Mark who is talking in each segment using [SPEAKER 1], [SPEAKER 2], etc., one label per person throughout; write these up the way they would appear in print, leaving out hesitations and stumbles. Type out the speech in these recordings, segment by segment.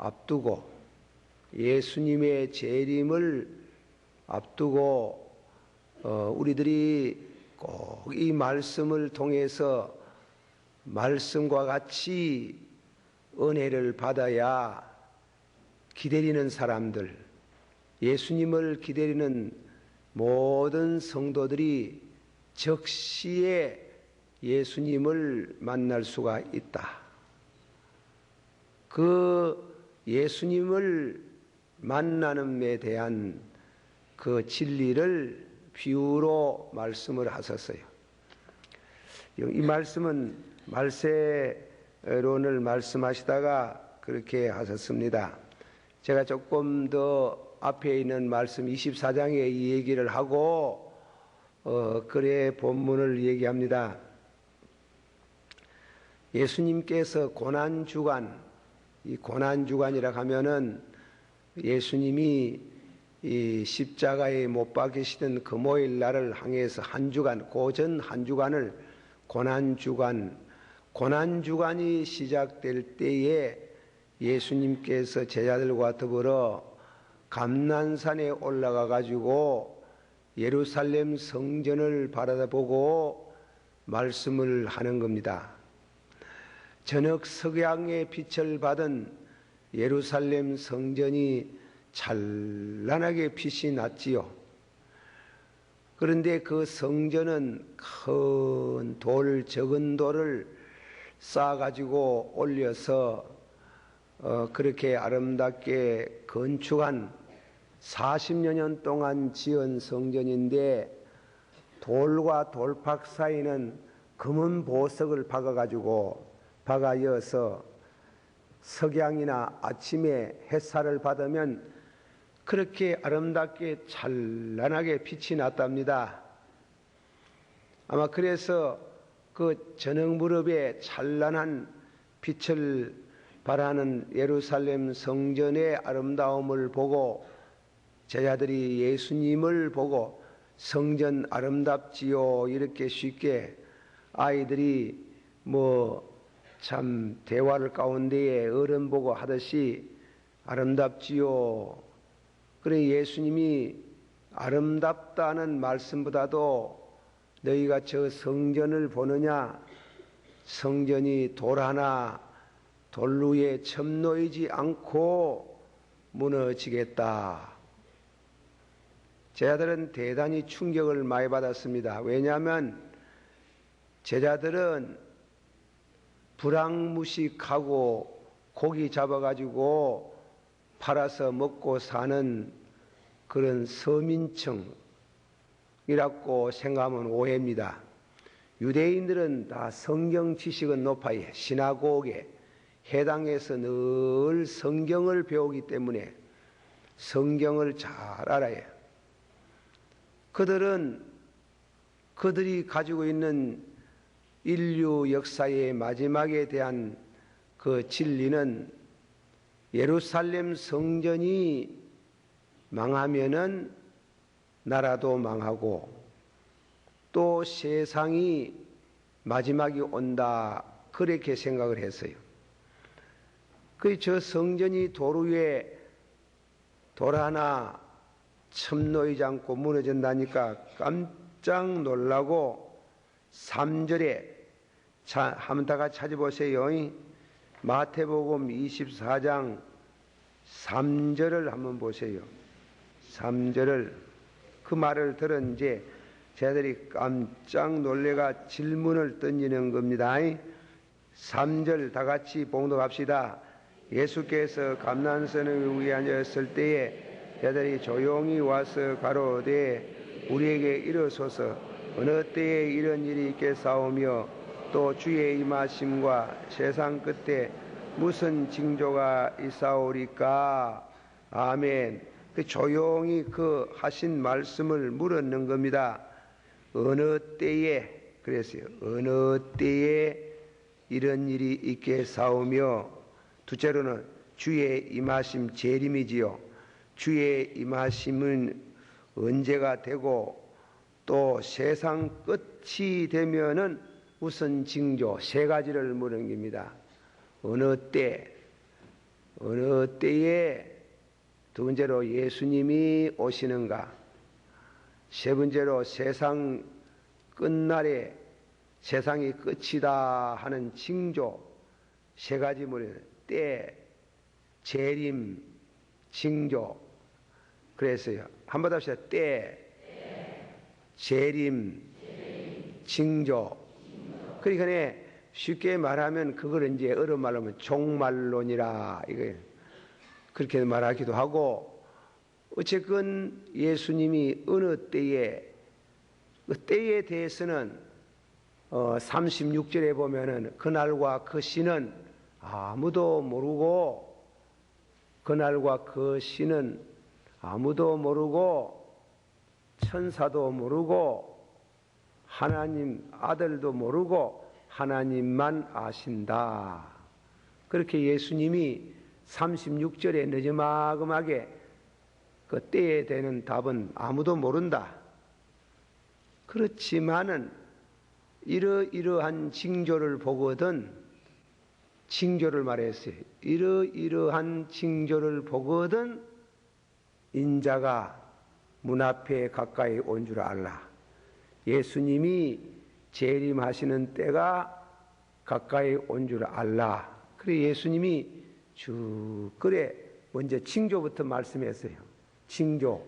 [SPEAKER 1] 앞두고 예수님의 재림을 앞두고 우리들이 꼭 이 말씀을 통해서 말씀과 같이 은혜를 받아야 기다리는 사람들, 예수님을 기다리는 모든 성도들이 적시에 예수님을 만날 수가 있다. 그 예수님을 만나는데 대한 그 진리를 비유로 말씀을 하셨어요. 이 말씀은 말세론을 말씀하시다가 그렇게 하셨습니다. 제가 조금 더 앞에 있는 말씀 24장에 이 얘기를 하고 그래 본문을 얘기합니다. 예수님께서 고난주간, 이 고난주간이라 하면은 예수님이 이 십자가에 못 박히시던 금오일 날을 향해서 한 주간, 고전 한 주간을 고난주간이 시작될 때에 예수님께서 제자들과 더불어 감난산에 올라가 가지고 예루살렘 성전을 바라보고 말씀을 하는 겁니다. 저녁 석양의 빛을 받은 예루살렘 성전이 찬란하게 빛이 났지요. 그런데 그 성전은 큰 돌, 적은 돌을 쌓아가지고 올려서 그렇게 아름답게 건축한 40여 년 동안 지은 성전인데 돌과 돌팍 사이는 금은 보석을 박아여서 석양이나 아침에 햇살을 받으면 그렇게 아름답게 찬란하게 빛이 났답니다. 아마 그래서 그 저녁 무렵에 찬란한 빛을 발하는 예루살렘 성전의 아름다움을 보고 제자들이 예수님을 보고 성전 아름답지요 이렇게 쉽게 아이들이 참 대화를 가운데에 어른 보고 하듯이 아름답지요. 그래 예수님이 아름답다는 말씀보다도 너희가 저 성전을 보느냐, 성전이 돌 하나 돌 위에 점 놓이지 않고 무너지겠다. 제자들은 대단히 충격을 많이 받았습니다. 왜냐하면 제자들은 불황무식하고 고기 잡아가지고 팔아서 먹고 사는 그런 서민층이라고 생각하면 오해입니다. 유대인들은 다 성경 지식은 높아요. 시나고그에 해당해서 늘 성경을 배우기 때문에 성경을 잘 알아요. 그들이 가지고 있는 인류 역사의 마지막에 대한 그 진리는 예루살렘 성전이 망하면은 나라도 망하고 또 세상이 마지막이 온다 그렇게 생각을 했어요. 저 성전이 돌 위에 돌 하나 첨 놓이지 않고 무너진다니까 깜짝 놀라고 3절에 한번 다 같이 찾아보세요. 마태복음 24장 3절을 한번 보세요. 3절을 그 말을 들은 이제 제자들이 깜짝 놀래가 질문을 던지는 겁니다. 3절 다 같이 봉독합시다. 예수께서 감난산을 위에 앉았을 때에 제자들이 조용히 와서 가로되 우리에게 이르소서 어느 때에 이런 일이 있겠사오며 또 주의 임하심과 세상 끝에 무슨 징조가 있사오리까. 아멘. 조용히 그 하신 말씀을 물었는 겁니다. 어느 때에 그랬어요. 어느 때에 이런 일이 있겠사오며 둘째로는 주의 임하심 재림이지요. 주의 임하심은 언제가 되고 또 세상 끝이 되면은 무슨 징조 세 가지를 물은 겁니다. 어느 때, 어느 때에, 두 번째로 예수님이 오시는가, 세 번째로 세상 끝날에 세상이 끝이다 하는 징조, 세 가지 문제는 때, 재림, 징조. 그래서요, 한번 합시다. 때, 재림, 징조. 그러니까 쉽게 말하면 그걸 이제 어려운 말로 하면 종말론이라 이거 그렇게 말하기도 하고, 어쨌건 예수님이 어느 때에, 그 때에 대해서는 36절에 보면은 그날과 그 시는 아무도 모르고, 그날과 그 시는 아무도 모르고, 천사도 모르고, 하나님 아들도 모르고 하나님만 아신다. 그렇게 예수님이 36절에 느지막음하게 그 때에 대는 답은 아무도 모른다. 그렇지만은 이러이러한 징조를 보거든, 징조를 말했어요. 이러이러한 징조를 보거든 인자가 문 앞에 가까이 온 줄 알라. 예수님이 재림하시는 때가 가까이 온 줄 알라. 그래 예수님이 그래 먼저 징조부터 말씀했어요. 징조,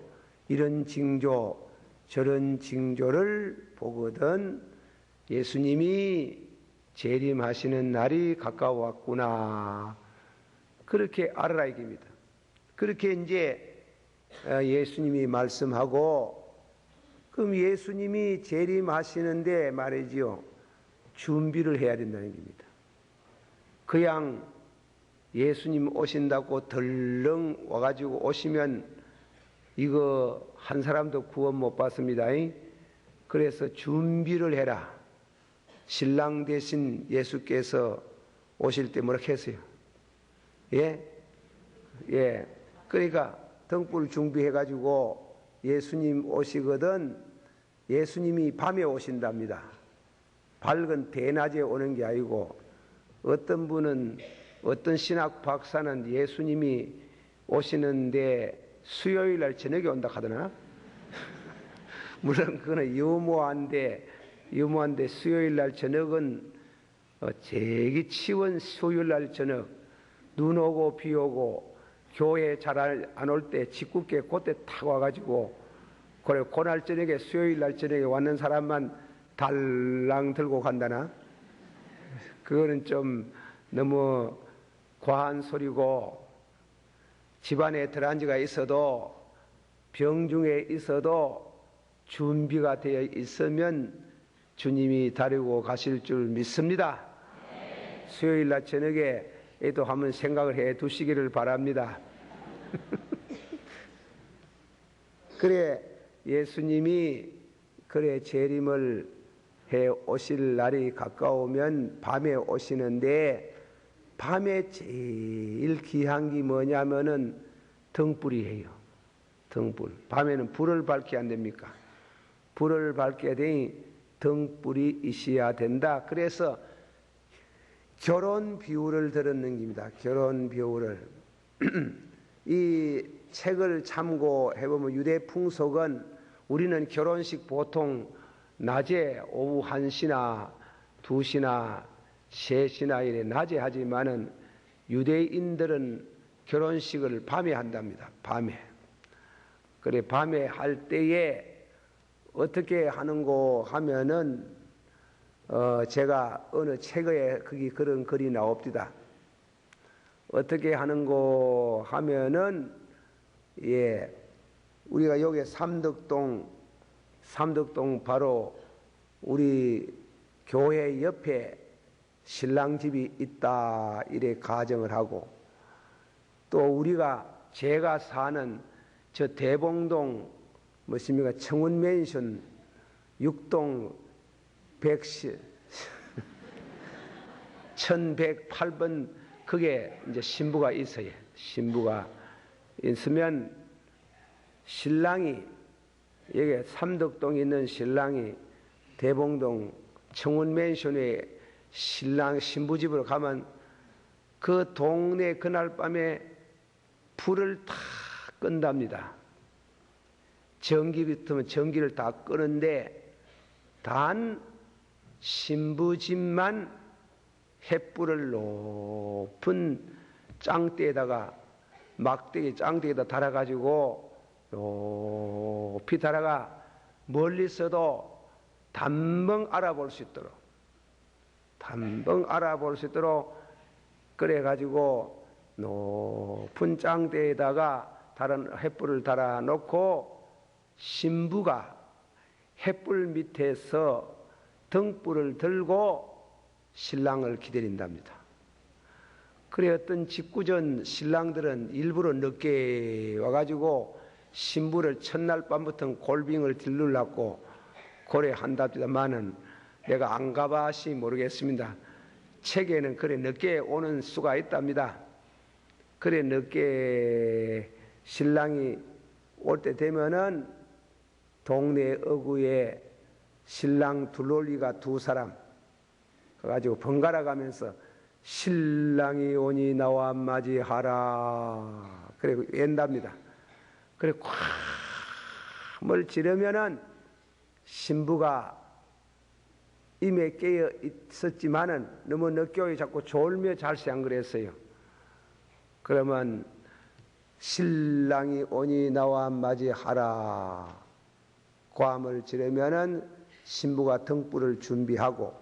[SPEAKER 1] 이런 징조 저런 징조를 보거든 예수님이 재림하시는 날이 가까웠구나. 그렇게 알아라 이깁니다. 그렇게 이제 예수님이 말씀하고, 그럼 예수님이 재림하시는데 말이지요, 준비를 해야 된다는 겁니다. 그냥 예수님 오신다고 덜렁 와가지고 오시면 이거 한 사람도 구원 못 받습니다. 그래서 준비를 해라. 신랑 대신 예수께서 오실 때 뭐라 했어요? 예? 예. 그러니까 등불 준비해가지고 예수님 오시거든 예수님이 밤에 오신답니다. 밝은 대낮에 오는 게 아니고, 어떤 분은, 어떤 신학 박사는 예수님이 오시는데 수요일 날 저녁에 온다 하더나? 물론 그거는 유모한데 수요일 날 저녁은 제기 치원 수요일 날 저녁, 눈 오고 비 오고 교회 잘 안 올 때 직국계 그때 탁 와가지고, 그래 그날 저녁에 수요일 날 저녁에 왔는 사람만 달랑 들고 간다나? 그거는 좀 너무 과한 소리고, 집안에 들한지가 있어도 병중에 있어도 준비가 되어 있으면 주님이 다루고 가실 줄 믿습니다. 수요일 날 저녁에 또 한번 생각을 해 두시기를 바랍니다. 그래 예수님이 그래 재림을 해 오실 날이 가까우면 밤에 오시는데, 밤에 제일 귀한 게 뭐냐면은 등불이에요. 등불. 밤에는 불을 밝게 안 됩니까? 불을 밝게 되니 등불이 있어야 된다. 그래서 결혼 비유를 들었는 겁니다. 결혼 비유를. 이 책을 참고해보면 유대 풍속은, 우리는 결혼식 보통 낮에 오후 1시나 2시나 3시나 이래 낮에 하지만은 유대인들은 결혼식을 밤에 한답니다. 밤에. 그래 밤에 할 때에 어떻게 하는고 하면은 제가 어느 책에 거기 그런 글이 나옵니다. 어떻게 하는고 하면은, 예, 우리가 여기 삼덕동 바로 우리 교회 옆에 신랑 집이 있다 이래 가정을 하고, 또 제가 사는 저 대봉동 뭐십니까 청운맨션 6동 1108번 그게 이제 신부가 있어요. 신부가 있으면 신랑이, 여기 삼덕동에 있는 신랑이 대봉동 청운맨션에 신부집으로 가면 그 동네 그날 밤에 불을 다 끈답니다. 전기 같으면 전기를 다 끄는데 단 신부 집만 횃불을 높은 짱대에다가 막대기 짱대에다 달아가지고 높이 달아가 멀리서도 단번 알아볼 수 있도록 그래가지고 높은 짱대에다가 다른 횃불을 달아놓고 신부가 횃불 밑에서 등불을 들고 신랑을 기다린답니다. 그래 어떤 직구전 신랑들은 일부러 늦게 와가지고 신부를 첫날 밤부터 골빙을 딜르려고 고려한답니다만은 내가 안 가봐시 모르겠습니다. 책에는 그래 늦게 오는 수가 있답니다. 그래 늦게 신랑이 올 때 되면은 동네 어구에 신랑 둘러리가 두 사람 가지고 번갈아 가면서 신랑이 오니 나와 맞이하라 그래 엔답니다. 그래 콱을 지르면은 신부가 이미 깨어 있었지만은 너무 늦게 오기 자꾸 졸며 잘시 안 그랬어요. 그러면 신랑이 오니 나와 맞이하라 고함을 지르면은 신부가 등불을 준비하고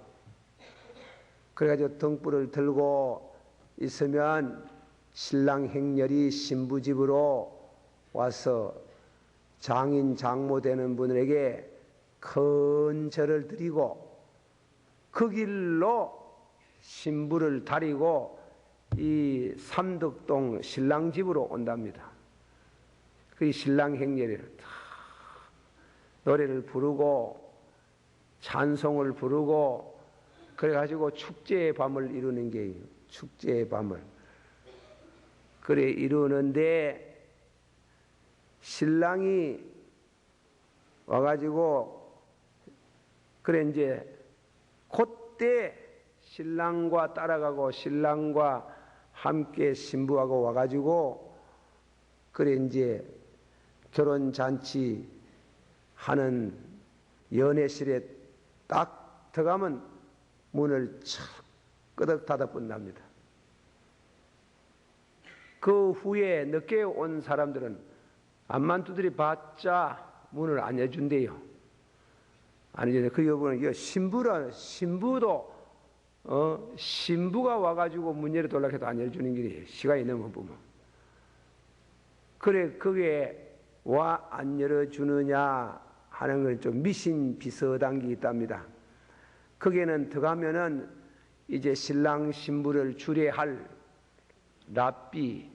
[SPEAKER 1] 그래가지고 등불을 들고 있으면 신랑 행렬이 신부 집으로 와서 장인 장모 되는 분에게 큰 절을 드리고 그 길로 신부를 다리고 이 삼덕동 신랑 집으로 온답니다. 그 신랑 행렬을 노래를 부르고 찬송을 부르고 그래가지고 축제의 밤을 이루는 게예요. 축제의 밤을. 그래 이루는데 신랑이 와가지고 그래 이제 그때 신랑과 따라가고 신랑과 함께 신부하고 와가지고 그래 이제 결혼잔치 하는 연애실에 딱 들어가면 문을 착 끄덕 닫아본답니다. 그 후에 늦게 온 사람들은 앞만 두드려 봤자 문을 안 열준대요. 안 열준대. 그 여부는 신부도 신부가 와가지고 문 열어 돌라 해도 안 열주는 길이에요. 시간이 넘어보면. 그래 그게 와 안 열어주느냐 하는 건 좀 미신 비슷한 게 있답니다. 거기에는 들어가면은 이제 신랑 신부를 주례할 랍비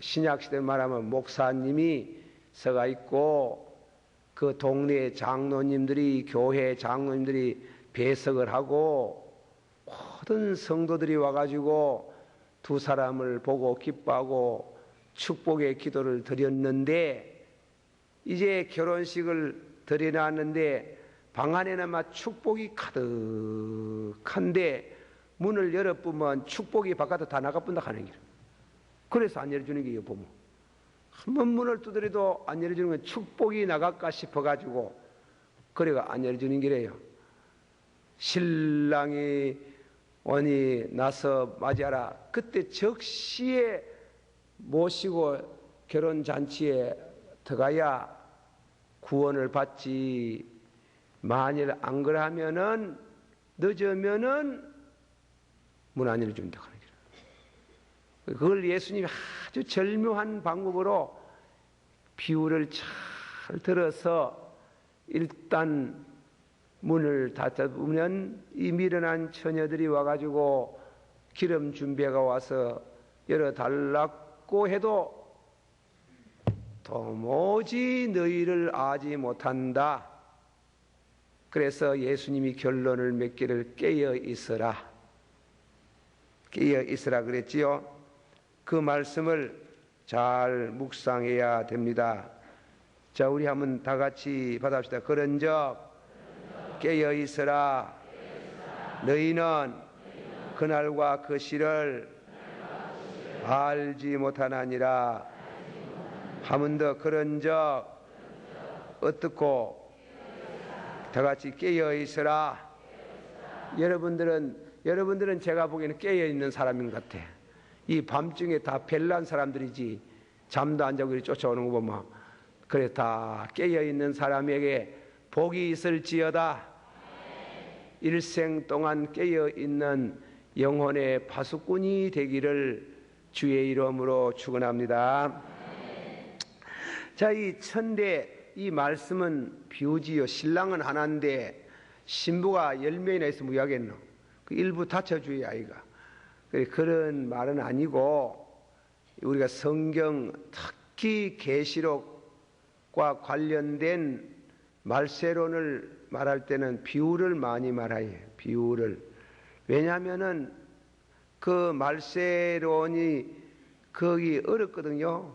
[SPEAKER 1] 신약시대 말하면 목사님이 서가 있고 그 동네 장로님들이 교회 장로님들이 배석을 하고 모든 성도들이 와가지고 두 사람을 보고 기뻐하고 축복의 기도를 드렸는데 이제 결혼식을 드려놨는데 방 안에는 막 축복이 가득한데 문을 열어보면 축복이 바깥으로 다 나가본다 하는 길. 그래서 안 열어주는 게요 보면 한번 문을 두드려도 안 열어주는 건 축복이 나갈까 싶어가지고 그래가 안 열어주는 길이에요. 신랑이 오니 나서 맞이하라. 그때 적시에 모시고 결혼잔치에 들어가야 구원을 받지. 만일 안 그러면은 늦으면은 문 안 열어준다 하는 거예요. 그걸 예수님이 아주 절묘한 방법으로 비유를 잘 들어서 일단 문을 닫으면 이 미련한 처녀들이 와가지고 기름 준비가 와서 열어달라고 해도 도무지 너희를 아지 못한다. 그래서 예수님이 결론을 맺기를 깨어 있으라. 깨어 있으라 그랬지요. 그 말씀을 잘 묵상해야 됩니다. 자, 우리 한번 다 같이 받아봅시다. 그런즉 깨어 있으라. 너희는 그날과 그 시를 알지 못하나니라. 하면 더 그런 적 어떻고 다같이 깨어 있으라. 여러분들은 제가 보기에는 깨어 있는 사람인 것 같아. 이 밤중에 다 벨난 사람들이지 잠도 안 자고 쫓아오는 거 보면 그래 다 깨어 있는 사람에게 복이 있을지어다. 일생 동안 깨어 있는 영혼의 파수꾼이 되기를 주의 이름으로 축원합니다. 자, 이 천대 이 말씀은 비유지요. 신랑은 하나인데 신부가 10명이나 있으면 뭐 하겠노? 그 일부 다쳐주의 아이가. 그런 말은 아니고 우리가 성경 특히 계시록과 관련된 말세론을 말할 때는 비유를 많이 말해요. 비유를. 왜냐하면은 그 말세론이 거기 어렵거든요.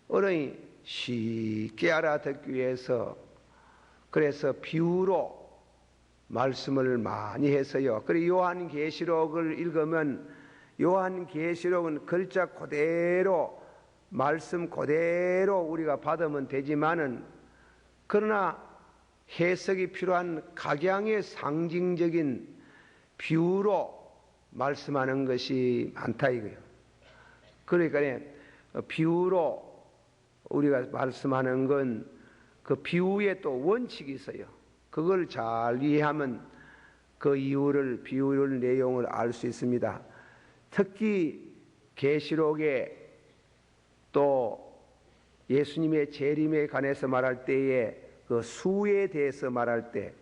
[SPEAKER 1] 어른이 쉽게 알아듣기 위해서 그래서 비유로 말씀을 많이 해서요. 그리고 요한계시록을 읽으면 요한계시록은 글자 그대로 말씀 그대로 우리가 받으면 되지만은 그러나 해석이 필요한 각양의 상징적인 비유로 말씀하는 것이 많다 이거예요. 그러니까 비유로 우리가 말씀하는 건 그 비유에 또 원칙이 있어요. 그걸 잘 이해하면 그 이유를 비유를 내용을 알 수 있습니다. 특히 계시록에 또 예수님의 재림에 관해서 말할 때에 그 수에 대해서 말할 때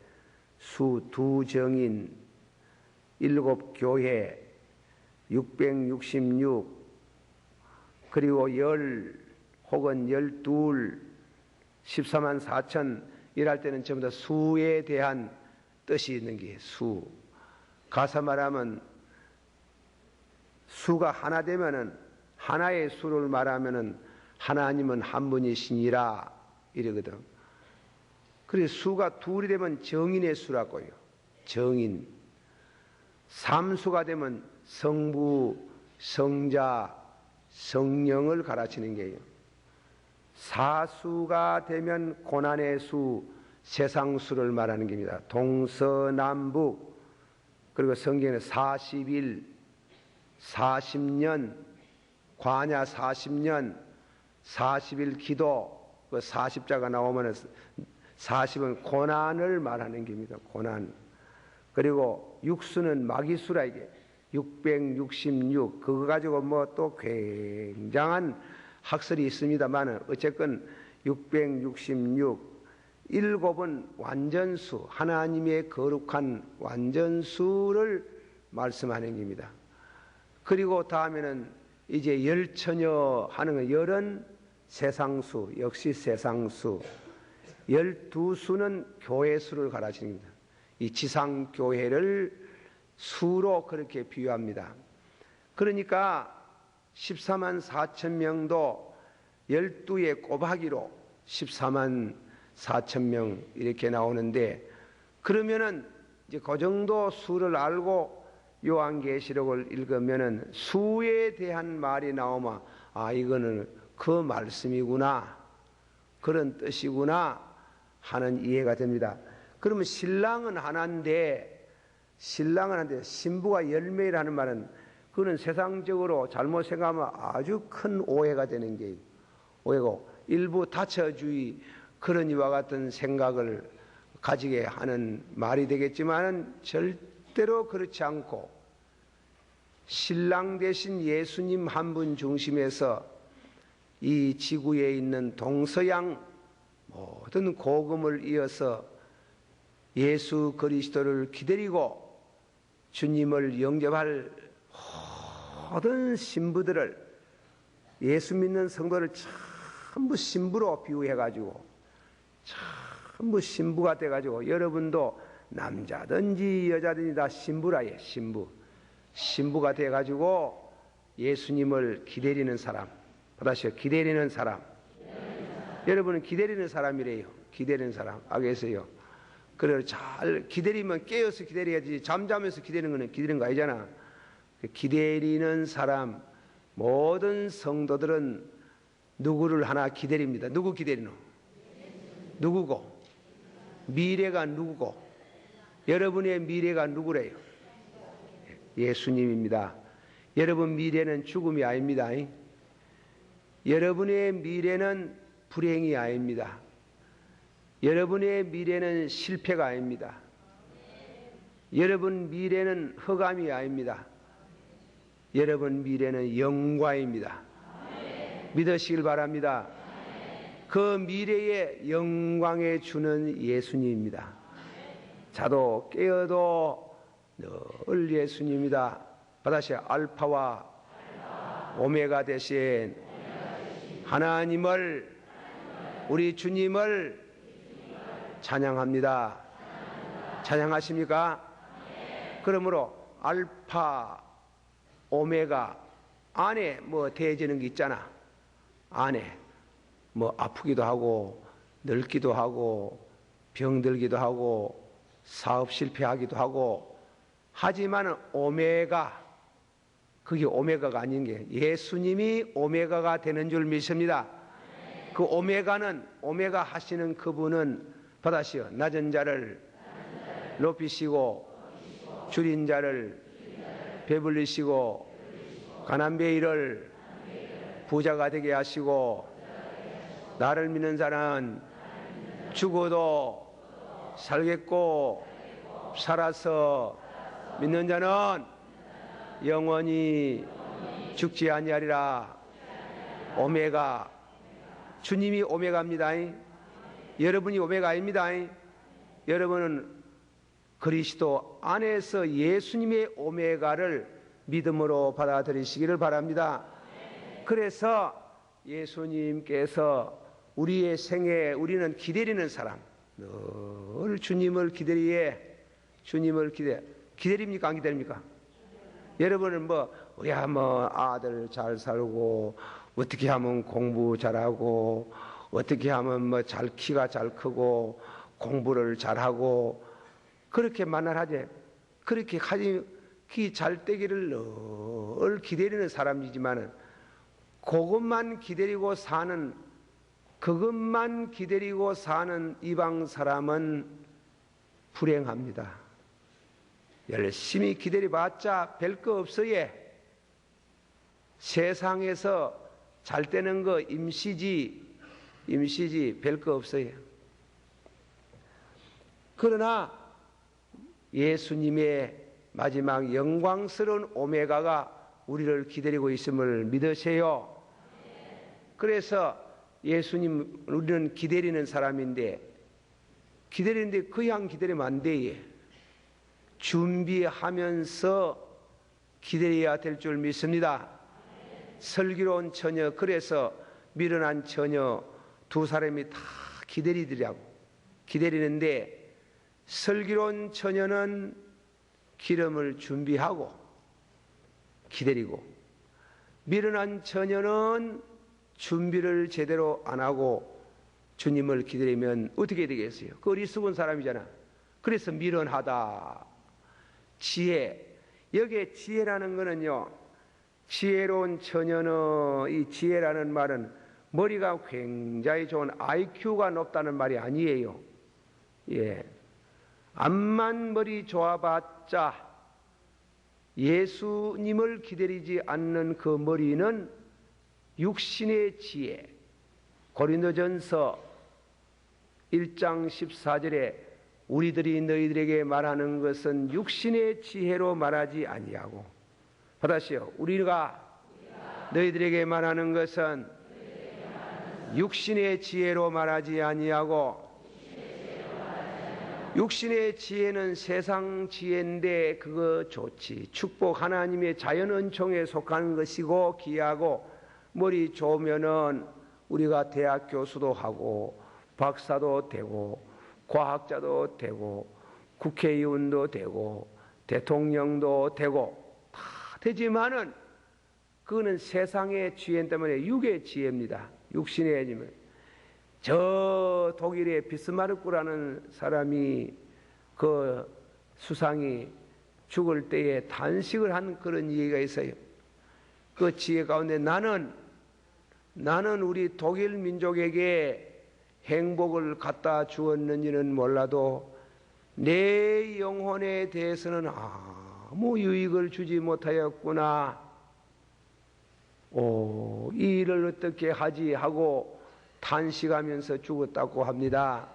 [SPEAKER 1] 수 두 정인 7 교회 666 그리고 10 혹은 12 14만 4천 일할 때는 전부 다 수에 대한 뜻이 있는 게 수. 가서 말하면 수가 하나 되면은 하나의 수를 말하면은 하나님은 한 분이시니라 이러거든. 그래서 수가 둘이 되면 정인의 수라고요. 정인. 삼수가 되면 성부, 성자, 성령을 가르치는 게요. 사수가 되면 고난의 수, 세상수를 말하는 겁니다. 동서남북 그리고 성경에 40일, 40년, 광야 40년, 40일 기도 그 40자가 나오면 40은 고난을 말하는 겁니다. 고난. 그리고 육수는 마귀수라 이게 666 그거 가지고 뭐 또 굉장한 학설이 있습니다만 어쨌건 666 7은 완전수 하나님의 거룩한 완전수를 말씀하는 겁니다. 그리고 다음에는 이제 열처녀 하는 건 열은 세상수 역시 세상수 12수는 교회수를 가르치는 겁니다. 이 지상교회를 수로 그렇게 비유합니다. 그러니까 14만 4천 명도 12의 꼬박이로 14만 4천 명 이렇게 나오는데 그러면은 이제 그 정도 수를 알고 요한계시록을 읽으면은 수에 대한 말이 나오면 아 이거는 그 말씀이구나 그런 뜻이구나 하는 이해가 됩니다. 그러면 신랑은 하나인데 신부가 10명이라는 말은 그는 세상적으로 잘못 생각하면 아주 큰 오해가 되는 게 오해고 일부 다처주의 그런 이와 같은 생각을 가지게 하는 말이 되겠지만 절대로 그렇지 않고 신랑 대신 예수님 한 분 중심에서 이 지구에 있는 동서양 모든 복음을 이어서 예수 그리스도를 기다리고 주님을 영접할 모든 신부들을 예수 믿는 성도를 전부 신부로 비유해가지고 전부 신부가 돼가지고 여러분도 남자든지 여자든지 다 신부라예 신부가 돼가지고 예수님을 기다리는 사람 다시요 기다리는 사람 여러분은 기다리는 사람이래요. 기다리는 사람 알겠어요? 그래 잘 기다리면 깨어서 기다려야지 잠자면서 기다리는 거는 기다리는 거 아니잖아. 기다리는 사람 모든 성도들은 누구를 하나 기다립니다. 누구 기다리노? 누구고? 미래가 누구고? 여러분의 미래가 누구래요? 예수님입니다. 여러분 미래는 죽음이 아닙니다. 여러분의 미래는 불행이 아닙니다. 여러분의 미래는 실패가 아닙니다. 여러분 미래는 흑암이 아닙니다. 여러분 미래는 영광입니다. 믿으시길 바랍니다. 그 미래의 영광에 주는 예수님입니다. 자도 깨어도 늘 예수님이다. 다시 알파와 오메가 되신 하나님을, 우리 주님을 찬양합니다. 찬양하십니까? 그러므로 알파 오메가 안에 뭐 대해지는 게 있잖아. 안에 뭐 아프기도 하고 늙기도 하고 병들기도 하고 사업 실패하기도 하고, 하지만 오메가, 그게 오메가가 아닌 게 예수님이 오메가가 되는 줄 믿습니다. 그 오메가는, 오메가 하시는 그분은 받아시오. 낮은 자를 높이시고 줄인 자를 배불리시고 가난뱅이를 부자가 되게 하시고, 나를 믿는 자는 죽어도 살겠고 살아서 믿는 자는 영원히 죽지 아니하리라. 오메가, 주님이 오메가입니다. 여러분이 오메가입니다. 여러분은 그리스도 안에서 예수님의 오메가를 믿음으로 받아들이시기를 바랍니다. 그래서 예수님께서 우리의 생에 우리는 기다리는 사람, 늘 주님을 기다리에, 주님을 기다립니까? 안 기다립니까? 여러분은 우리야 아들 잘 살고, 어떻게 하면 공부 잘하고, 어떻게 하면 잘 키가 잘 크고 공부를 잘하고 그렇게 만날하지. 그렇게 하지 키 잘 되기를 늘 기다리는 사람이지만은, 그것만 기다리고 사는, 그것만 기다리고 사는 이방 사람은 불행합니다. 열심히 기다려봤자 별 거 없어요. 세상에서 잘 되는 거 임시지 별 거 없어요. 그러나 예수님의 마지막 영광스러운 오메가가 우리를 기다리고 있음을 믿으세요. 그래서 예수님, 우리는 기다리는 사람인데, 기다리는데 그냥 기다리면 안 돼. 준비하면서 기다려야 될 줄 믿습니다. 슬기로운 처녀, 그래서 미련한 처녀 두 사람이 다 기다리는데, 슬기로운 처녀는 기름을 준비하고 기다리고, 미련한 처녀는 준비를 제대로 안 하고 주님을 기다리면 어떻게 되겠어요? 그 어리석은 사람이잖아. 그래서 미련하다. 지혜, 여기에 지혜라는 거는요, 지혜로운 처녀는, 이 지혜라는 말은 머리가 굉장히 좋은 IQ가 높다는 말이 아니에요. 예, 암만 머리 좋아봤자 예수님을 기다리지 않는 그 머리는 육신의 지혜. 고린도전서 1장 14절에 우리들이 너희들에게 말하는 것은 육신의 지혜로 말하지 아니하고, 받아시오. 우리가 너희들에게 말하는 것은 육신의 지혜로 말하지 아니하고, 육신의 지혜는 세상 지혜인데 그거 좋지. 축복, 하나님의 자연 은총에 속하는 것이고 귀하고, 머리 좋으면은 우리가 대학 교수도 하고 박사도 되고 과학자도 되고 국회의원도 되고 대통령도 되고 다 되지만은 그거는 세상의 지혜 때문에 육의 지혜입니다. 육신의 지혜. 저 독일의 비스마르크라는 사람이, 그 수상이 죽을 때에 단식을 한 그런 얘기가 있어요. 그 지혜 가운데 나는 우리 독일 민족에게 행복을 갖다 주었는지는 몰라도 내 영혼에 대해서는 아무 유익을 주지 못하였구나. 이 일을 어떻게 하지 하고 탄식하면서 죽었다고 합니다.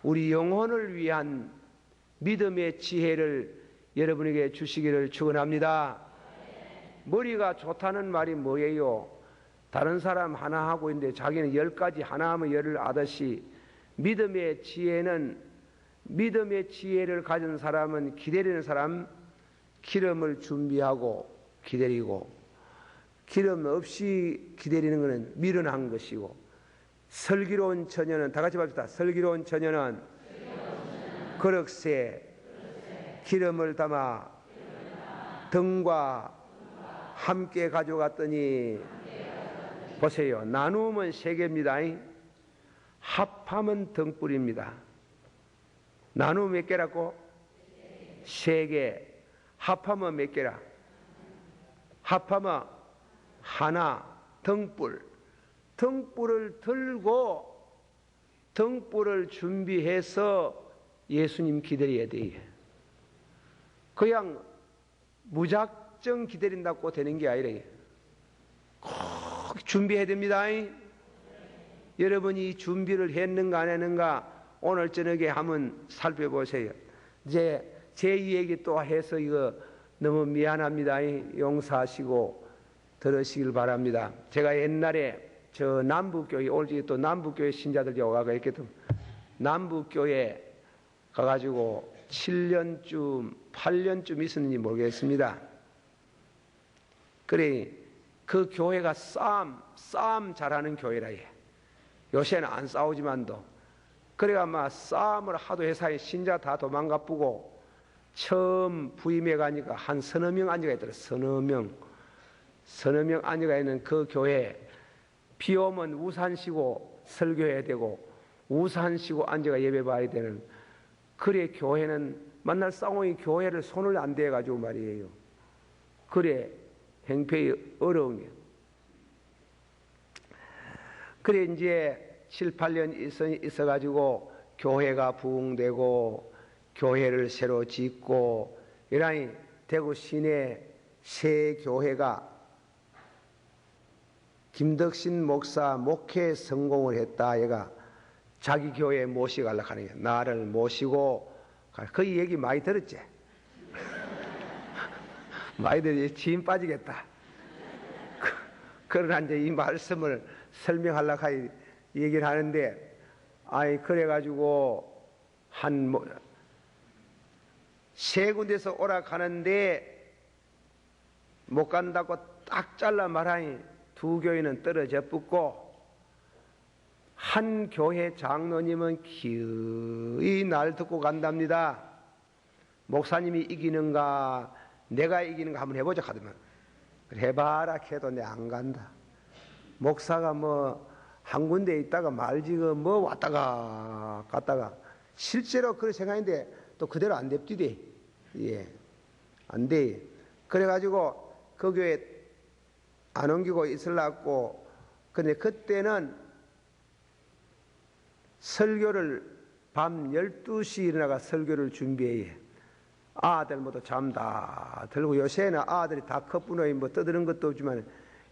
[SPEAKER 1] 우리 영혼을 위한 믿음의 지혜를 여러분에게 주시기를 축원합니다. 머리가 좋다는 말이 뭐예요? 다른 사람 하나 하고 있는데 자기는 10가지 하나 하면 열을 하듯이 믿음의 지혜를 가진 사람은 기다리는 사람, 기름을 준비하고 기다리고, 기름 없이 기다리는 것은 미련한 것이고, 슬기로운 처녀는, 다 같이 봅시다. 슬기로운 처녀는 그릇에 기름을 담아 등과 함께 가져갔더니, 보세요. 나누면 3개입니다. 합하면 등불입니다. 나누면 몇 개라고? 3개. 합하면 몇 개라? 합하면 하나. 등불. 등불을 들고 등불을 준비해서 예수님 기다려야 돼요. 그냥 무작정 기다린다고 되는 게 아니라 꼭 준비해야 됩니다. 여러분이 준비를 했는가 안 했는가 오늘 저녁에 한번 살펴보세요. 이제 제 얘기 또 해서 이거 너무 미안합니다. 용서하시고 들으시길 바랍니다. 제가 옛날에 저 남북교회, 오늘 또 남북교회 신자들 여가가 있거든. 남북교회 가가지고 7년쯤 8년쯤 있었는지 모르겠습니다. 그래 그 교회가 싸움 잘하는 교회라 해. 요새는 안 싸우지만도. 그래가 아마 싸움을 하도 회사에 신자 다 도망가쁘고 처음 부임해 가니까 한 서너 명 앉아가 있더라. 서너 명 앉아가 있는 그 교회 비 오면 우산 쉬고 설교해야 되고 우산 쉬고 앉아가 예배 봐야 되는, 그래 교회는 만날 싸움이 교회를 손을 안 대가지고 말이에요. 그래 행편이 어려운 게. 그래 이제 7, 8년 있어가지고 교회가 부흥되고 교회를 새로 짓고 이러니 대구 시내 새 교회가 김덕신 목사 목회 성공을 했다. 얘가 자기 교회에 모시가려고 하는 거야. 나를 모시고, 그 얘기 많이 들었지? 많이 들었지? 지인 빠지겠다. 그러나 이제 이 말씀을 설명하려고 얘기를 하는데, 그래가지고 세 군데서 오락하는데 못 간다고 딱 잘라 말하니 2 교회는 떨어져 붙고, 한 교회 장로님은 기어이 날 듣고 간답니다. 목사님이 이기는가 내가 이기는가 한번 해보자 하더만, 해봐라 해도 내 안 간다. 목사가 뭐 한 군데 있다가 말지 뭐 왔다가 갔다가 실제로 그런 생각인데 또 그대로 안 됩디대. 예, 안 돼. 그래가지고 그 교회 안 옮기고 있으려고. 근데 그때는 설교를 밤 12시 일어나가 설교를 준비해. 아들 모두 잠 다 들고, 요새는 아들이 다 컸구나 뭐 떠드는 것도 없지만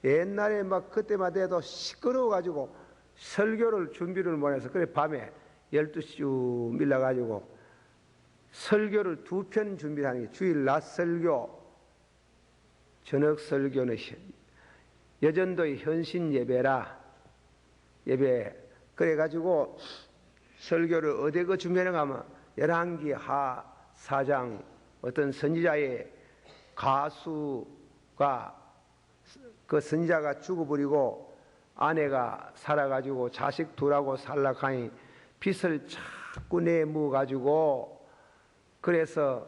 [SPEAKER 1] 옛날에 막 그때마다 해도 시끄러워가지고 설교를 준비를 못해서 그래 밤에 12시쯤 밀려가지고 설교를 2편 준비를 하는 게 주일 낮 설교, 저녁 설교는 여전도의 현신 예배라. 예배. 그래가지고 설교를 어디 그 준비하는가 하면 열왕기 하 4장 어떤 선지자의 가수가, 그 선지자가 죽어버리고 아내가 살아가지고 자식 둘하고 살락하니 빚을 자꾸 내무가지고, 그래서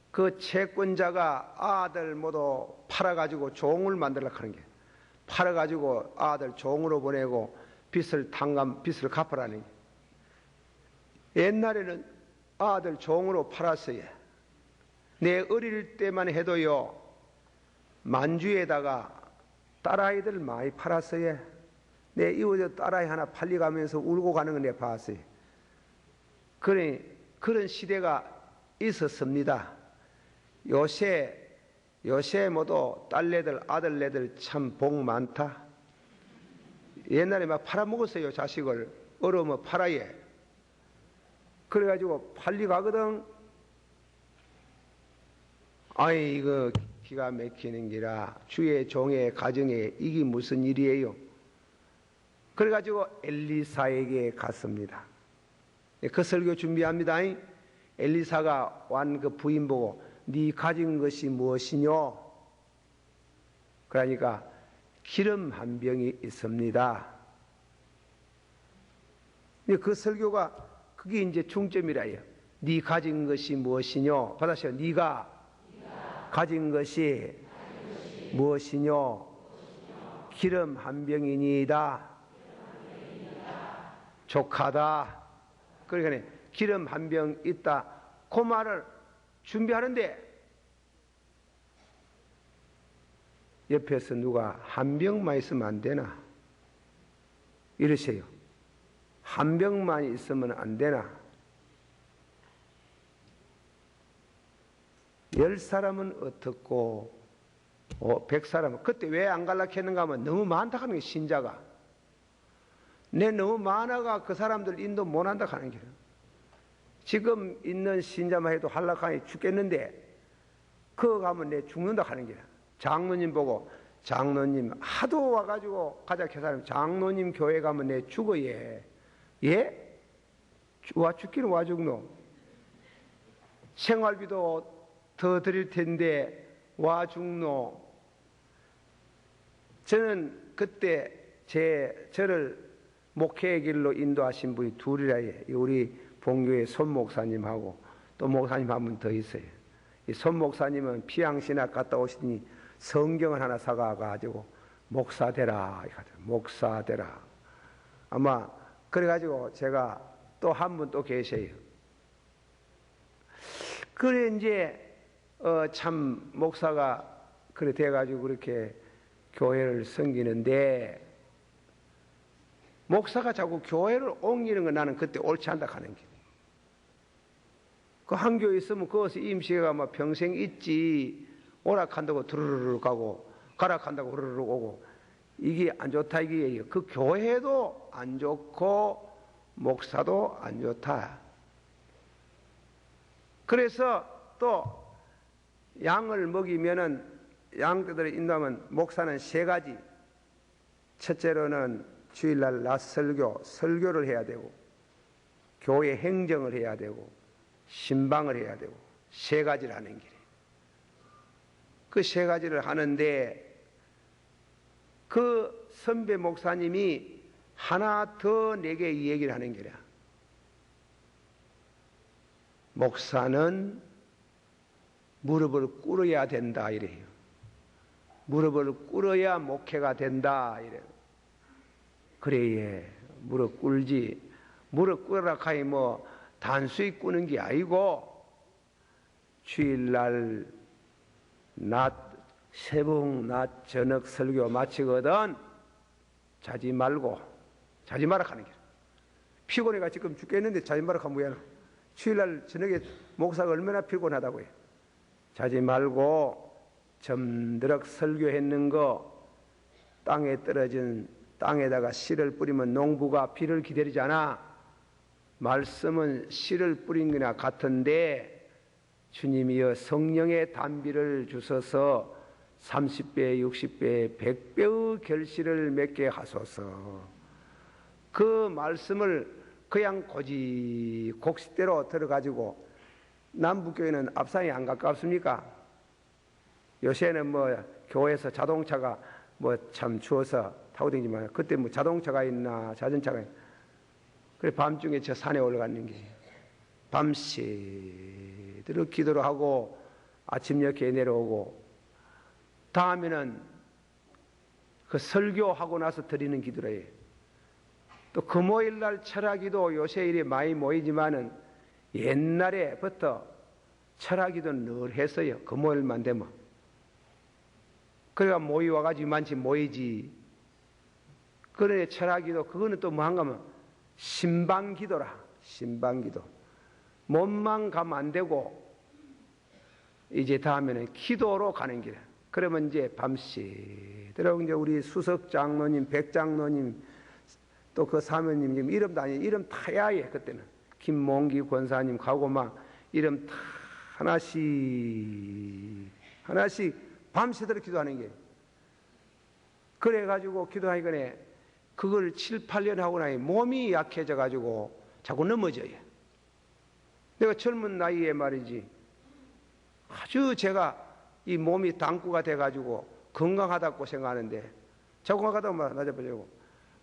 [SPEAKER 1] 그 채권자가 아들 모두 팔아가지고 종을 만들려고 하는 게, 팔아가지고 아들 종으로 보내고 빚을 갚으라는 게. 옛날에는 아들 종으로 팔았어요. 내 어릴 때만 해도요, 만주에다가 딸아이들 많이 팔았어요. 내 이웃에 딸아이 하나 팔려가면서 울고 가는 걸 내가 봤어요. 그런 시대가 있었습니다. 요새 모두 딸내들 아들내들 참 복 많다. 옛날에 막 팔아먹었어요. 자식을 어려우면 팔아예. 그래가지고 팔려가거든. 아이 이거 기가 막히는 기라. 주의 종의 가정에 이게 무슨 일이에요. 그래가지고 엘리사에게 갔습니다. 그 설교 준비합니다. 엘리사가 완 그 부인 보고 네 가진 것이 무엇이뇨? 그러니까 기름 한 병이 있습니다. 그 설교가 그게 이제 중점이라요. 네 가진 것이 무엇이뇨? 받아시오. 네가 가진 것이 무엇이뇨? 기름 한 병이니이다. 족하다. 그러니까 기름 한 병 있다. 그 말을 준비하는데 옆에서 누가 한 병만 있으면 안 되나? 이러세요. 한 병만 있으면 안 되나? 10사람은 어떻고 100사람은 그때 왜 안 갈라했는가 하면 너무 많다 하는 게 신자가 내 너무 많아가 그 사람들 인도 못한다 하는 게 지금 있는 신자만 해도 한락하니 죽겠는데 그거 가면 내 죽는다 하는 게 장로님 보고 장로님 하도 와가지고 가자 해서 장로님 교회 가면 내 죽어 예? 와 죽기는 와 죽노 생활비도 더 드릴 텐데 와 죽노. 저는 그때 저를 목회의 길로 인도하신 분이 둘이라 해. 우리 본교의 손 목사님하고 또 목사님 한 분 더 있어요. 이 손 목사님은 피양신학 갔다 오시니 성경을 하나 사가가지고 목사 되라. 목사 되라. 아마 그래가지고 제가 또 한 분 또 계세요. 그래 이제 참 목사가 그래 돼가지고 그렇게 교회를 섬기는데 목사가 자꾸 교회를 옮기는 건 나는 그때 옳지 않다 하는 게. 그 한 교회 있으면 그것이 임시가 뭐 평생 있지 오락한다고 두루루루 가고 가락한다고 후루루 오고 이게 안 좋다 이게 그 교회도 안 좋고 목사도 안 좋다. 그래서 또 양을 먹이면은 양떼들을 인도하면 목사는 3가지. 첫째로는 주일날 낮 설교를 해야 되고 교회 행정을 해야 되고 신방을 해야 되고 3가지를 하는 길이에요. 그 3가지를 하는데 그 선배 목사님이 하나 더 내게 이 얘기를 하는 길이야. 목사는 무릎을 꿇어야 된다 이래요. 무릎을 꿇어야 목회가 된다 이래요. 그래 예. 무릎 꿇지. 무릎 꿇으라 하니 뭐 단수히 꿇는 게 아니고 주일날 새벽 낮 저녁 설교 마치거든 자지 말라 하는 게 피곤해가 지금 죽겠는데 자지 말라 하면 뭐야. 주일날 저녁에 목사가 얼마나 피곤하다고 해. 자지 말고 점드럭 설교했는 거 땅에 떨어진 땅에다가 씨를 뿌리면 농부가 비를 기다리잖아. 말씀은 씨를 뿌린 거나 같은데 주님이여 성령의 단비를 주셔서 30배, 60배, 100배의 결실을 맺게 하소서. 그 말씀을 그냥 곡식대로 들어가지고 남북교회는 앞산이 안 가깝습니까? 요새는 뭐 교회에서 자동차가 뭐 참 추워서 타고 다니지만 그때 뭐 자동차가 있나 자전차가 있나. 그래 밤중에 저 산에 올라가는 게 밤새도록 기도를 하고 아침 여기에 내려오고 다음에는 그 설교하고 나서 드리는 기도를 해요. 또 금요일날 철학기도 요새 일이 많이 모이지만은 옛날에부터 철학기도 늘 했어요. 금요일만 되면 그래가 모이 와가지고 이만치 모이지. 그러니 철학기도 그거는 또 뭐 한가 하면 신방기도라. 신방기도. 몸만 가면 안 되고 이제 다음에는 기도로 가는 길. 그러면 이제 밤새도록 이제 우리 수석 장로님, 백 장로님, 또 그 사모님 지금 이름도 아니에요. 이름 타야 해. 그때는 김몽기 권사님 가고 막 이름 다 하나씩 밤새도록 기도하는 게. 그래가지고 기도하기 전에 그걸 7, 8년 하고 나니 몸이 약해져가지고 자꾸 넘어져요. 내가 젊은 나이에 말이지 아주 제가 이 몸이 당구가 돼가지고 건강하다고 생각하는데 자꾸 가다 보면 낮아버리고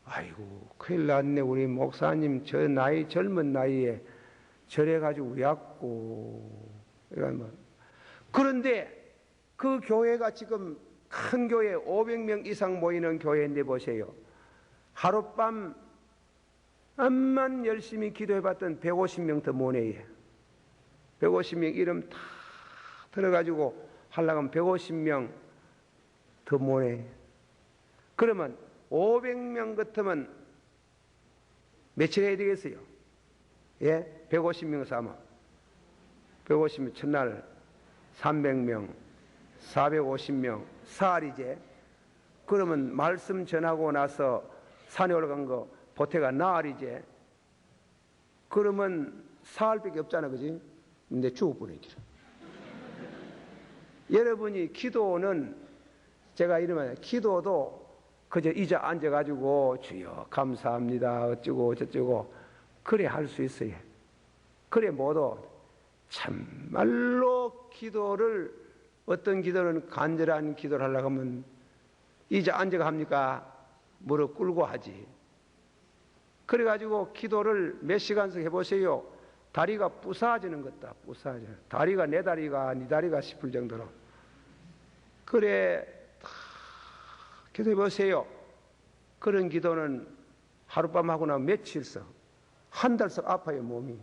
[SPEAKER 1] 아이고 큰일 났네. 우리 목사님 저 나이 젊은 나이에 저래가지고 왜왔고 그런데 그 교회가 지금 큰 교회 500명 이상 모이는 교회인데 보세요. 하룻밤 암만 열심히 기도해봤던 150명 더 모내요. 150명 이름 다 들어가지고 하려면 150명 더 모내. 그러면 500명 같으면 며칠 해야 되겠어요? 예? 150명 삼아 150명 첫날 300명 450명 사흘이제. 그러면 말씀 전하고 나서 산에 올라간 거 보태가 나흘이제. 그러면 사흘밖에 없잖아, 그지? 근데 죽어버리는 길. 여러분이 기도는 제가 이러면 기도도 그저 이자 앉아가지고 주여 감사합니다 어쩌고 저쩌고 그래 할 수 있어요. 그래 모두 참말로 기도를 어떤 기도는 간절한 기도를 하려고 하면 이자 앉아가 합니까? 무릎 꿇고 하지. 그래가지고 기도를 몇 시간씩 해보세요. 다리가 부사지는 것다. 부사져. 다리가 내 다리가 네 다리가 싶을 정도로. 그래 기도해보세요. 그런 기도는 하룻밤 하고 나면 며칠서 한 달서 아파요 몸이.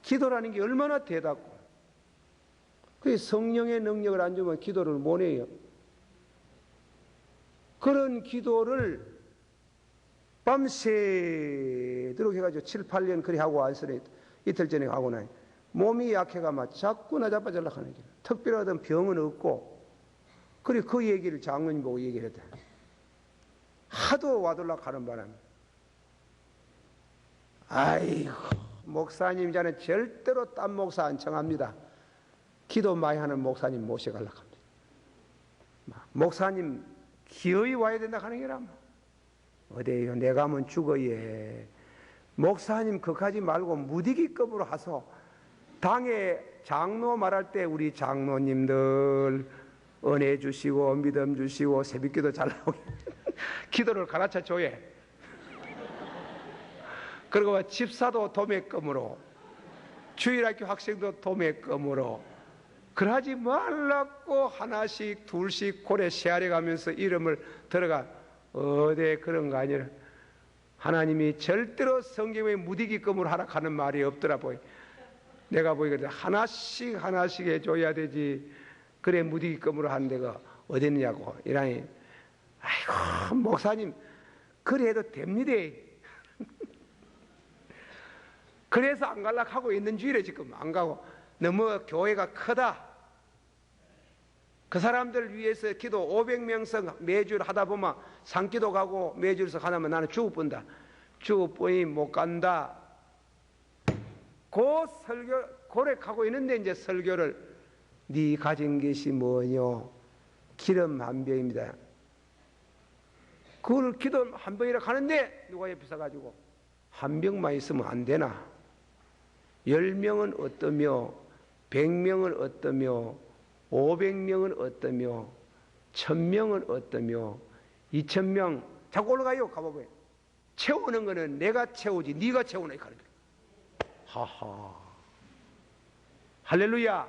[SPEAKER 1] 기도라는 게 얼마나 대답고 그 성령의 능력을 안 주면 기도를 못 해요. 그런 기도를 밤새도록 해가지고 7, 8년 그리 하고 안쓰네. 이틀 전에 하고 나니 몸이 약해가 막 자꾸 나 자빠질라 하는 거예요. 특별한 병은 없고. 그래 그 얘기를 장로님 보고 얘기를 했다. 하도 와둘라 하는 바람에 아이고 목사님 자는 절대로 딴 목사 안 청합니다. 기도 많이 하는 목사님 모셔가려고 합니다. 목사님 기어이 와야 된다 하는 게라 어디에요? 내가 하면 죽어예. 목사님 그까지 말고 무디기급으로 하소. 당에 장로 말할 때 우리 장로님들 은혜 주시고 믿음 주시고 새벽기도 잘 나오게 기도를 가르쳐 줘야. 그리고 집사도 도매금으로 주일학교 학생도 도매금으로 그러지 말라고 하나씩 둘씩 고래 세아려 가면서 이름을 들어가. 어디 그런 거 아니라 하나님이 절대로 성경에 무디기금으로 하라 하는 말이 없더라 보이. 내가 보이거든 하나씩 해줘야 되지. 그래 무디기금으로 하는 데가 어디 있느냐고 이라니. 아이고 목사님 그래 해도 됩니다. 그래서 안 갈락 하고 있는 주일에 지금 안 가고 너무 교회가 크다. 그 사람들 위해서 기도 500명씩 매주 하다 보면 산기도 가고 매주에서 하나면 나는 죽어본다. 죽어보니 못 간다. 그 설교 고백하고 있는데 이제 설교를 네 가진 것이 뭐뇨? 기름 한 병입니다. 그걸 기도 한 병이라 하는데 누가 옆에서 가지고 한 병만 있으면 안 되나? 10명은 어떠며 100명은 어떠며 500명은 어떠며 1000명은 어떠며 2000명 자꾸 올라가요. 가봐봐요. 채우는 거는 내가 채우지 네가 채우나 이렇게. 하하 할렐루야.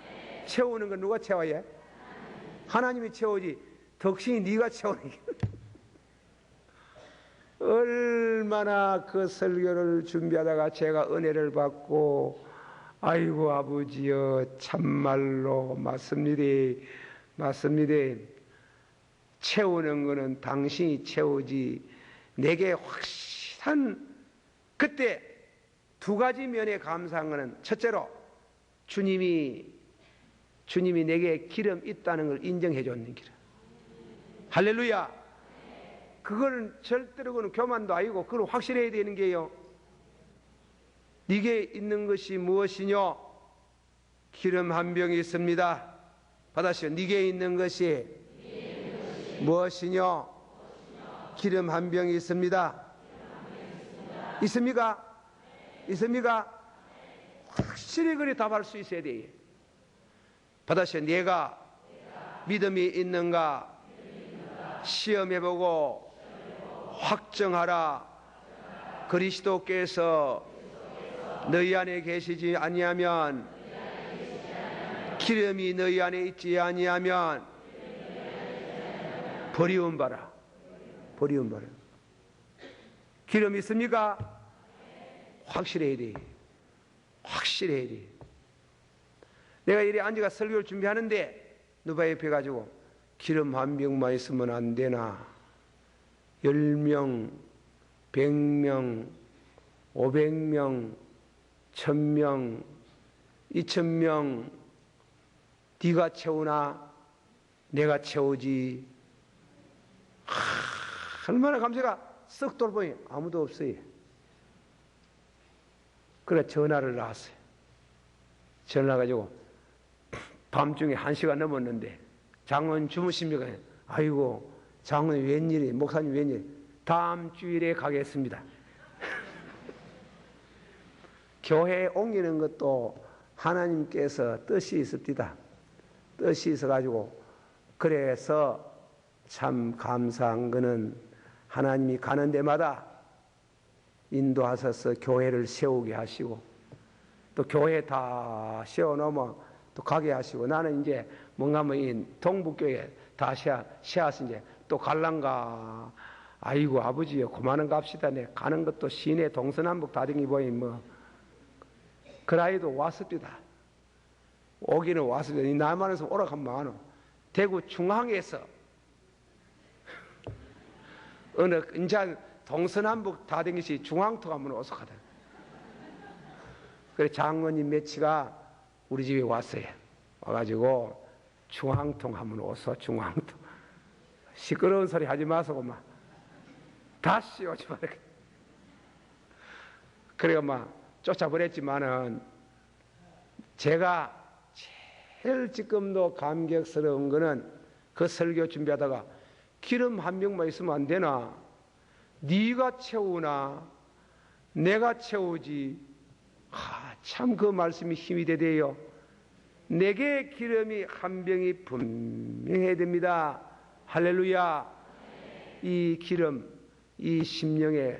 [SPEAKER 1] 네. 채우는 건 누가 채워야? 하나님이 채우지 덕신이 네가 채우나 이게. 얼마나 그 설교를 준비하다가 제가 은혜를 받고 아이고 아버지여 참말로 맞습니다. 채우는 것은 당신이 채우지. 내게 확실한, 그때 두 가지 면에 감사한 것은, 첫째로 주님이 내게 기름 있다는 걸 인정해 줬는 기름. 할렐루야. 그거는 절대로 그건 교만도 아니고 그건 확실해야 되는 게요. 네게 있는 것이 무엇이뇨? 기름 한 병이 있습니다. 받아시오. 네게 있는 것이 무엇이뇨? 기름 한 병이 있습니다. 있습니까? 있습니까? 확실히 그리 답할 수 있어야 돼요. 받아시오. 내가 믿음이 있는가 시험해보고 확정하라. 그리스도께서 너희 안에 계시지 아니하면, 기름이 너희 안에 있지 아니하면 버리운 바라. 버리운 바라. 기름 있습니까? 확실해야 돼. 확실해야 돼. 내가 이리 앉아가 설교를 준비하는데 누가 옆에 가지고 기름 한 병만 있으면 안 되나? 10명, 100명, 500명, 1000명, 2000명 네가 채우나 내가 채우지. 얼마나 감사가 쓱 돌보니 아무도 없어요. 그래 전화를 나왔어요. 전화 가지고 밤중에 1시간 넘었는데 장로님 주무십니까? 아이고 장로님 웬일이, 목사님 웬일? 다음 주일에 가겠습니다. 교회에 옮기는 것도 하나님께서 뜻이 있습니다. 뜻이 있어가지고, 그래서 참 감사한 것은 하나님이 가는 데마다 인도하셔서 교회를 세우게 하시고, 또 교회 다 세워놓으면 또 가게 하시고, 나는 이제 뭔가 뭐 이 동북교회 다 세워서 이제 또 갈란가. 아이고 아버지요 그만은 갑시다. 내 가는 것도 시내 동서남북 다등이 보니 뭐 그라이도 왔습니다. 오기는 왔습니다. 이 남한에서 오락하면 많어. 대구 중앙에서 어느 인자 동서남북 다등이시 중앙통 하면 오석하다. 그래 장로님 매치가 우리 집에 왔어요. 와가지고 중앙통 하면 오서. 중앙통 시끄러운 소리 하지 마소고 막 다시 오지 마라. 그래가 막 쫓아버렸지만은 제가 제일 지금도 감격스러운 거는 그 설교 준비하다가 기름 한 병만 있으면 안 되나? 네가 채우나 내가 채우지. 참 그 말씀이 힘이 되대요. 내게 기름이 한 병이 분명해야 됩니다. 할렐루야. 이 기름, 이 심령에.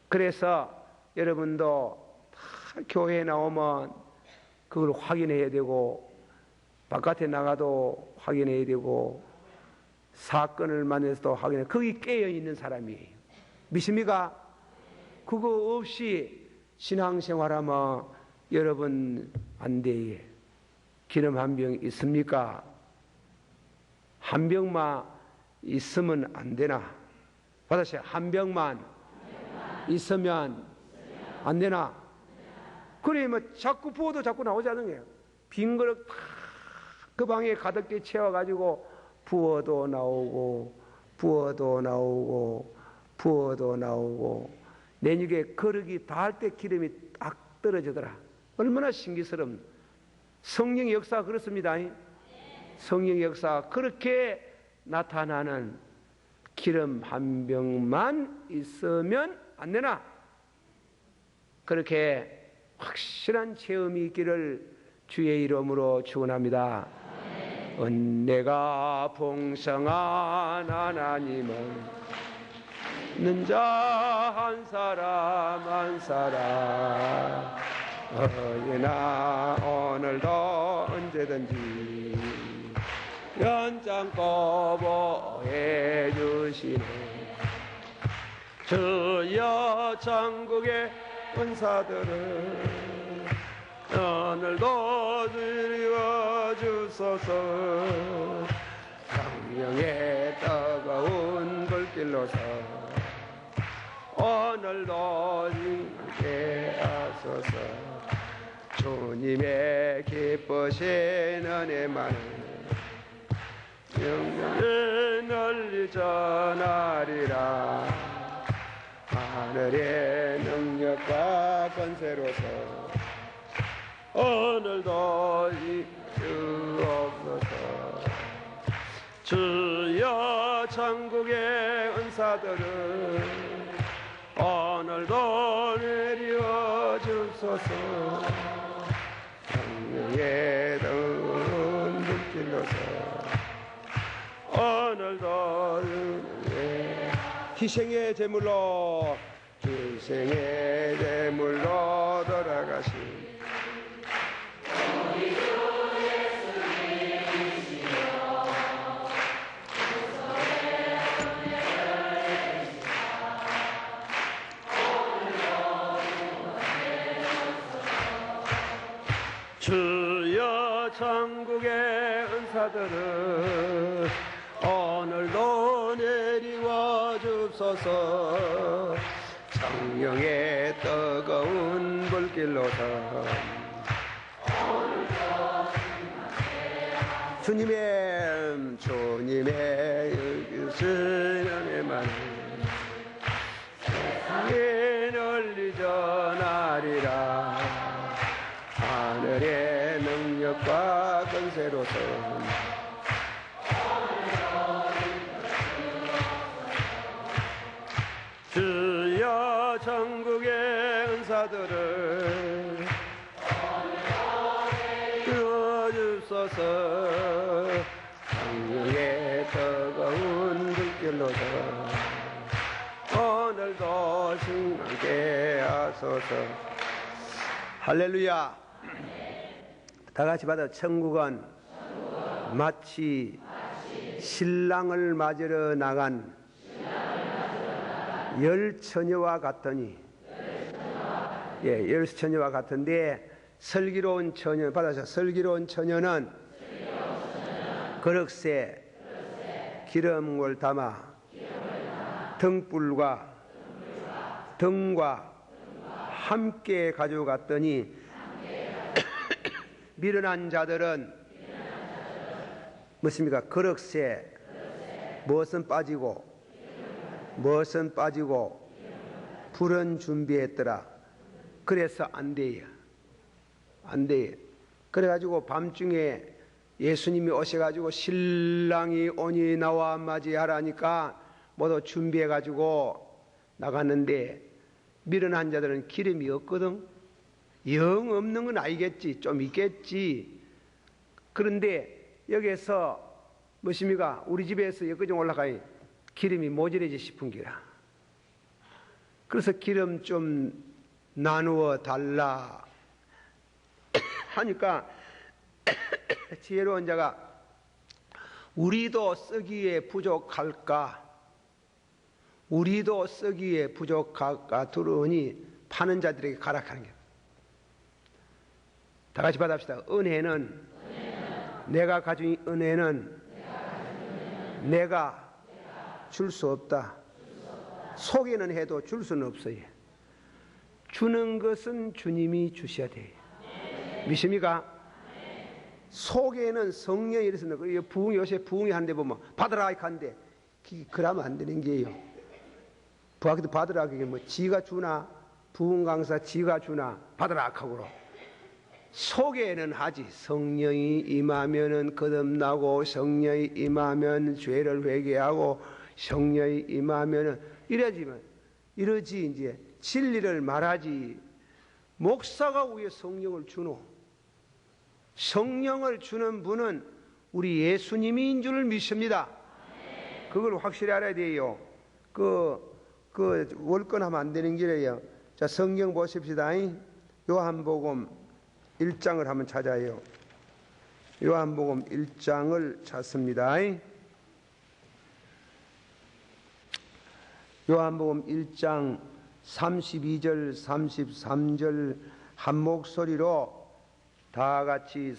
[SPEAKER 1] 그래서 여러분도 다 교회에 나오면 그걸 확인해야 되고, 바깥에 나가도 확인해야 되고, 사건을 만나서도 확인해. 거기 깨어있는 사람이에요. 믿습니까? 그거 없이 신앙생활하면 여러분 안 돼요. 기름 한 병 있습니까? 한 병만 있으면 안 되나? 받으세요. 한 병만 있으면 안 되나? 그래 뭐 자꾸 부어도 자꾸 나오지 않는 거예요. 빈 그릇 그 방에 가득히 채워가지고 부어도 나오고 부어도 나오고 부어도 나오고, 내육에 거르기 닿을 때 기름이 딱 떨어지더라. 얼마나 신기스러운. 성령의 역사가 그렇습니다. 성령의 역사가 그렇게 나타나는. 기름 한 병만 있으면 안 되나? 그렇게 확실한 체험이 있기를 주의 이름으로 축원합니다. 은혜가 풍성한 하나님은 있는 자 한 사람 한 사람 언제나 오늘도 언제든지 연장고 보해 주시네. 주여 천국의 은사들을 오늘도 드리워 주소서. 성령의 뜨거운 불길로서 오늘도 힘게 하소서. 주님의 기쁘신 은혜만을 영광을 널리 전하리라. 하늘의 능력과 권세로서 오늘도 주옵소서. 주여 천국의 은사들을 오늘도 내려 주소서. 성령의 뜨거운 불길로서 오늘도 희생의 제물로 희생의 제물로 돌아가신 우리 주 예수님이시여 주여 천국의 은사들을 오늘도 내리와 주소서. 성령의 뜨거운 불길로서 주님의 유신함에만 세상에 널리 전하리라. 하늘의 능력과 권세로서 주여 천국의 은사들을 주옵소서. 성령의 뜨거운 불길로서 오늘도 승하게 하소서. 할렐루야. 다 같이 받아. 천국은 마치 신랑을 맞으러 나간 열 처녀와 같더니, 열 처녀와 같은데 슬기로운 처녀 받아서 슬기로운 처녀는 그릇에 기름을 담아 등불과 등과 함께 가져갔더니 미련한 자들은 무엇입니까? 그릇에 무엇은 빠지고 불은 준비했더라. 그래서 안 돼요. 그래가지고 밤중에 예수님이 오셔가지고 신랑이 오니 나와 맞이하라니까 모두 준비해가지고 나갔는데 미련한 자들은 기름이 없거든. 영 없는 건 아니겠지. 좀 있겠지. 그런데 여기에서 무엇입니까? 우리 집에서 여기까지 올라가니 기름이 모자라지 싶은 기라. 그래서 기름 좀 나누어 달라 하니까 지혜로운 자가 우리도 쓰기에 부족할까 들으니 파는 자들에게 가라 하는 게. 다 같이 받아봅시다. 은혜는 내가 가진 은혜는 내가 줄 수 없다. 소개는 해도 줄 수는 없어요. 주는 것은 주님이 주셔야 돼요. 믿습니까? 소개는 성령이 이래서 부흥 요새 부흥이 하는데 보면 받으라 이렇게 하는데 그러면 안 되는 게요. 부하기도 받으라 그게 뭐 지가 주나 부흥 강사 지가 주나 받으라 하고로 소개는 하지. 성령이 임하면은 거듭나고 성령이 임하면 죄를 회개하고 성령이 임하면은 이러지 이제 진리를 말하지. 목사가 위에 성령을 주노. 성령을 주는 분은 우리 예수님인 줄 믿습니다. 그걸 확실히 알아야 돼요. 월권하면 안 되는 길이에요. 자, 성경 보십시다. 요한복음 1장을 한번 찾아요. 요한복음 1장을 찾습니다. 요한복음 1장 32절 33절 한 목소리로 다 같이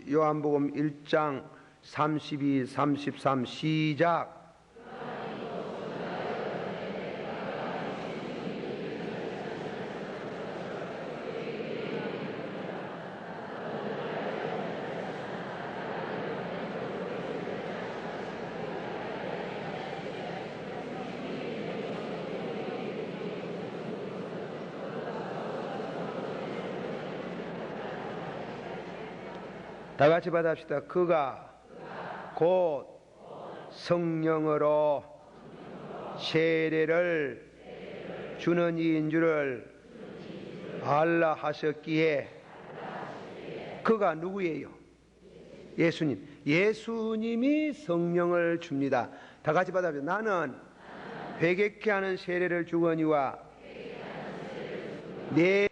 [SPEAKER 1] 요한복음 1장 32, 33 시작. 다 같이 받아봅시다. 그가 곧 성령으로 세례를 주는 이인 줄을 알라 하셨기에. 그가 누구예요? 예수님. 예수님이 성령을 줍니다. 다 같이 받아봅시다. 나는 회개케 하는 세례를 주거니와 내